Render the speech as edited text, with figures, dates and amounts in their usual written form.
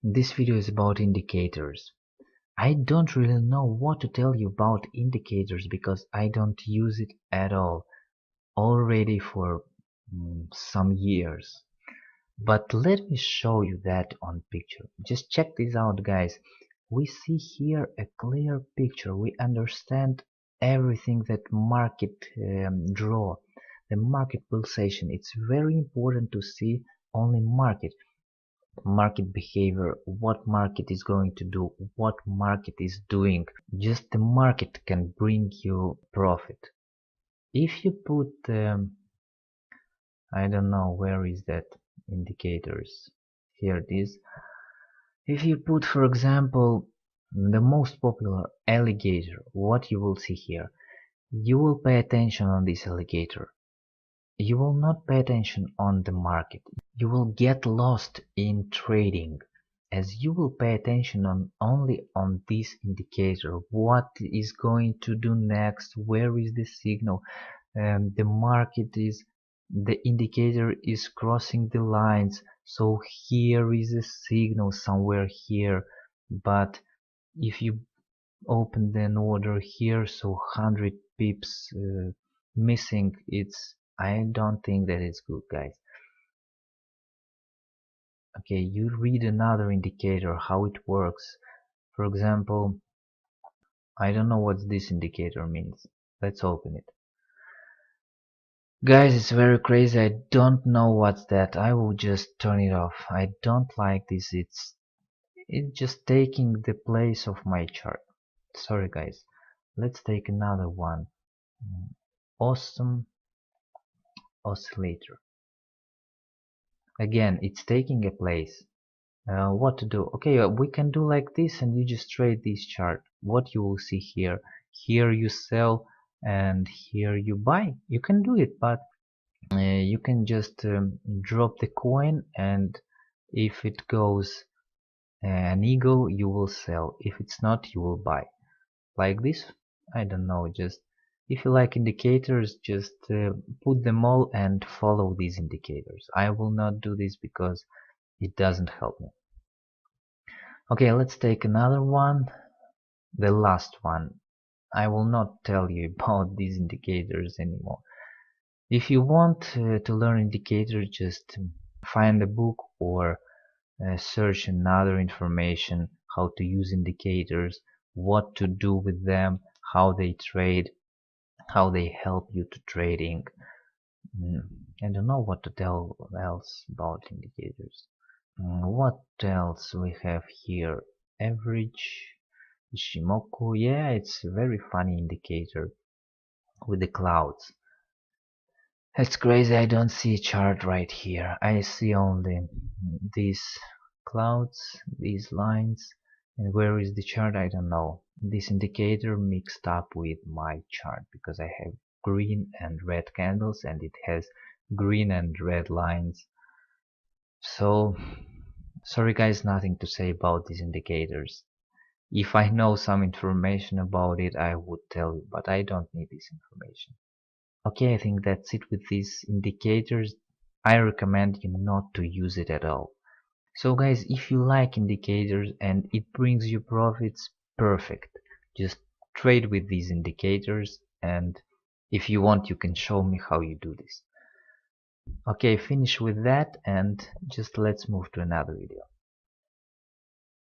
This video is about indicators. I don't really know what to tell you about indicators because I don't use it at all already for some years. But let me show you that on picture. Just check this out, guys. We see here a clear picture. We understand everything that market draw, the market pulsation. It's very important to see only market behavior, what market is going to do, what market is doing. Just the market can bring you profit. If you put I don't know where is that indicators, here it is. If you put, for example, the most popular alligator, what you will see here, you will pay attention on this alligator. You will not pay attention on the market. You will get lost in trading, as you will pay attention only on this indicator. What is going to do next? Where is the signal? The indicator is crossing the lines. So here is a signal somewhere here. But if you open an order here, so 100 pips missing, I don't think that it's good, guys. Okay, you read another indicator, how it works. For example, I don't know what this indicator means. Let's open it. Guys, it's very crazy. I don't know what's that. I will just turn it off. I don't like this. It's just taking the place of my chart. Sorry, guys. Let's take another one. Awesome oscillator. Again, it's taking a place. What to do? Okay, we can do like this, and you just trade this chart. What you will see here, here you sell and here you buy. You can do it, but you can just drop the coin, and if it goes an eagle, you will sell. If it's not, you will buy. Like this. I don't know, just if you like indicators, just put them all and follow these indicators. I will not do this because it doesn't help me. Okay, let's take another one, the last one. I will not tell you about these indicators anymore. If you want to learn indicators, just find a book or search another information, how to use indicators, what to do with them, how they trade, how they help you to trading. I don't know what to tell else about indicators. What else we have here? Average Ishimoku. Yeah, it's a very funny indicator with the clouds. It's crazy, I don't see a chart right here. I see only these clouds, these lines, and where is the chart? I don't know. This indicator mixed up with my chart because I have green and red candles and it has green and red lines. So sorry guys, nothing to say about these indicators. If I know some information about it, I would tell you, but I don't need this information. Okay, I think that's it with these indicators. I recommend you not to use it at all. So guys, if you like indicators and it brings you profits, perfect. Just trade with these indicators, and if you want, you can show me how you do this. Okay, finish with that, and just let's move to another video.